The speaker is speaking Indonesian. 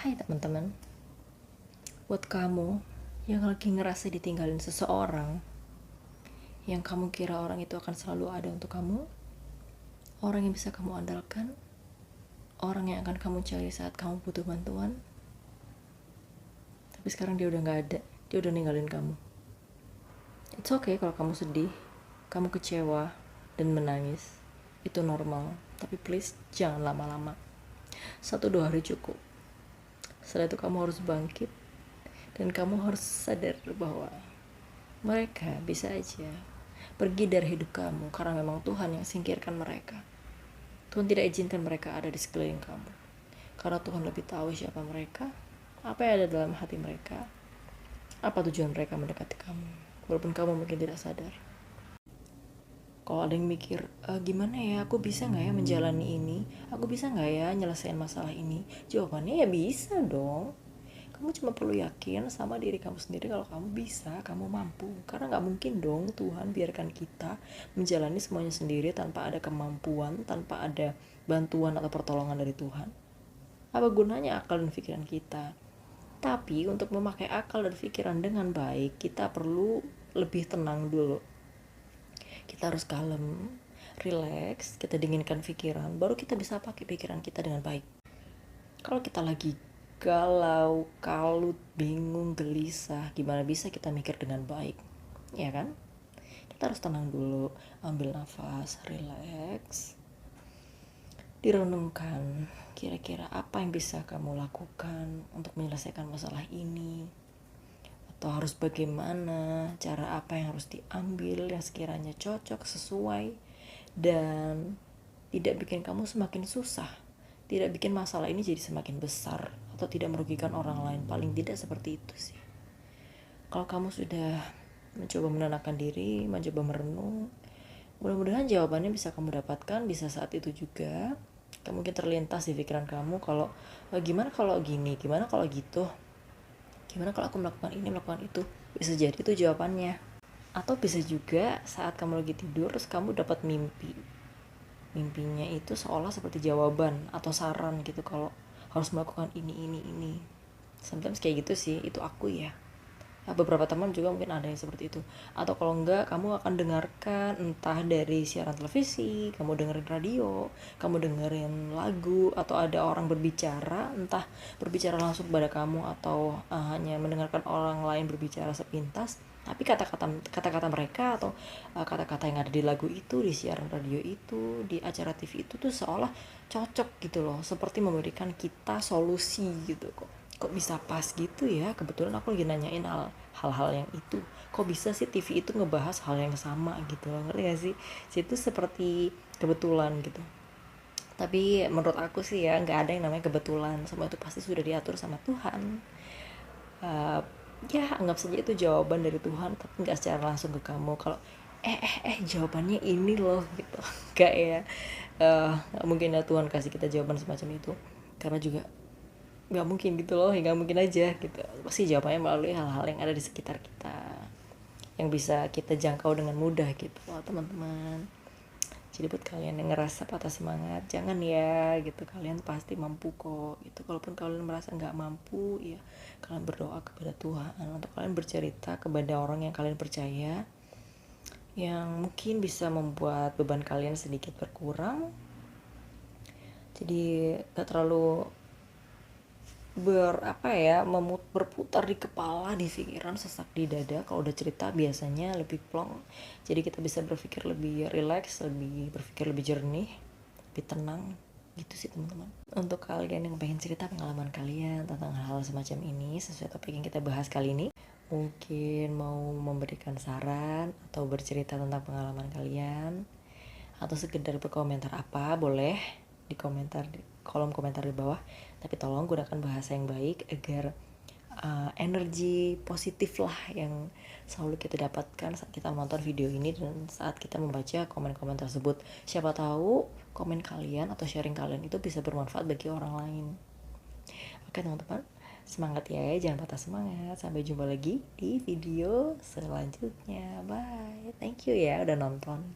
Hai teman-teman, buat kamu yang lagi ngerasa ditinggalin seseorang, yang kamu kira orang itu akan selalu ada untuk kamu, orang yang bisa kamu andalkan, orang yang akan kamu cari saat kamu butuh bantuan, tapi sekarang dia udah gak ada, dia udah ninggalin kamu. It's okay kalau kamu sedih, kamu kecewa, dan menangis. Itu normal, tapi please jangan lama-lama. 1-2 hari cukup. Setelah itu kamu harus bangkit, dan kamu harus sadar bahwa mereka bisa aja pergi dari hidup kamu karena memang Tuhan yang singkirkan mereka. Tuhan tidak izinkan mereka ada di sekeliling kamu, karena Tuhan lebih tahu siapa mereka, apa yang ada dalam hati mereka, apa tujuan mereka mendekati kamu, walaupun kamu mungkin tidak sadar. Kalau ada yang mikir, gimana ya, aku bisa gak ya menjalani ini, aku bisa gak ya nyelesain masalah ini, jawabannya ya bisa dong. Kamu cuma perlu yakin sama diri kamu sendiri kalau kamu bisa, kamu mampu. Karena gak mungkin dong Tuhan biarkan kita menjalani semuanya sendiri tanpa ada kemampuan, tanpa ada bantuan atau pertolongan dari Tuhan. Apa gunanya akal dan pikiran kita? Tapi untuk memakai akal dan pikiran dengan baik, kita perlu lebih tenang dulu. Kita harus kalem, relax, kita dinginkan pikiran, baru kita bisa pakai pikiran kita dengan baik. Kalau kita lagi galau, kalut, bingung, gelisah, gimana bisa kita mikir dengan baik, ya kan? Kita harus tenang dulu, ambil nafas, relax, direnungkan kira-kira apa yang bisa kamu lakukan untuk menyelesaikan masalah ini, atau harus bagaimana, cara apa yang harus diambil yang sekiranya cocok, sesuai, dan tidak bikin kamu semakin susah, tidak bikin masalah ini jadi semakin besar, atau tidak merugikan orang lain. Paling tidak seperti itu sih. Kalau kamu sudah mencoba menenangkan diri, mencoba merenung, mudah-mudahan jawabannya bisa kamu dapatkan, bisa saat itu juga. Mungkin terlintas di pikiran kamu kalau gimana kalau gini, gimana kalau gitu, gimana kalau aku melakukan ini, melakukan itu. Bisa jadi itu jawabannya. Atau bisa juga saat kamu lagi tidur, terus kamu dapat mimpi. Mimpinya itu seolah seperti jawaban atau saran gitu kalau harus melakukan ini. Sometimes kayak gitu sih, itu aku ya. Beberapa teman juga mungkin ada yang seperti itu. Atau kalau enggak, kamu akan dengarkan entah dari siaran televisi, kamu dengerin radio, kamu dengerin lagu, atau ada orang berbicara, entah berbicara langsung kepada kamu atau hanya mendengarkan orang lain berbicara sepintas. Tapi kata-kata mereka atau kata-kata yang ada di lagu itu, di siaran radio itu, di acara TV itu tuh seolah cocok gitu loh, seperti memberikan kita solusi gitu. Kok bisa pas gitu ya, kebetulan aku lagi nanyain hal-hal yang itu, kok bisa sih TV itu ngebahas hal yang sama gitu loh, ngerti gak sih? Itu seperti kebetulan gitu. Tapi menurut aku sih ya, nggak ada yang namanya kebetulan, semua itu pasti sudah diatur sama Tuhan. Ya anggap saja itu jawaban dari Tuhan, tapi nggak secara langsung ke kamu kalau jawabannya ini loh gitu. Nggak ya, mungkin ya Tuhan kasih kita jawaban semacam itu, karena juga nggak mungkin gitu loh, nggak mungkin aja gitu. Pasti jawabannya melalui hal-hal yang ada di sekitar kita, yang bisa kita jangkau dengan mudah gitu loh teman-teman. Jadi buat kalian yang ngerasa patah semangat, jangan ya gitu, kalian pasti mampu kok gitu. Kalaupun kalian merasa nggak mampu, ya kalian berdoa kepada Tuhan, untuk kalian bercerita kepada orang yang kalian percaya, yang mungkin bisa membuat beban kalian sedikit berkurang. Jadi gak terlalu berputar di kepala, di pikiran, sesak di dada. Kalau udah cerita biasanya lebih plong, jadi kita bisa berpikir lebih rileks, berpikir lebih jernih, lebih tenang gitu sih teman-teman. Untuk kalian yang pengen cerita pengalaman kalian tentang hal semacam ini sesuai topik yang kita bahas kali ini, mungkin mau memberikan saran atau bercerita tentang pengalaman kalian, atau sekedar berkomentar apa, boleh di kolom komentar di bawah. Tapi tolong gunakan bahasa yang baik agar energi positif lah yang selalu kita dapatkan saat kita menonton video ini dan saat kita membaca komen-komen tersebut. Siapa tahu komen kalian atau sharing kalian itu bisa bermanfaat bagi orang lain. Oke teman-teman, semangat ya, jangan patah semangat. Sampai jumpa lagi di video selanjutnya. Bye, thank you ya udah nonton.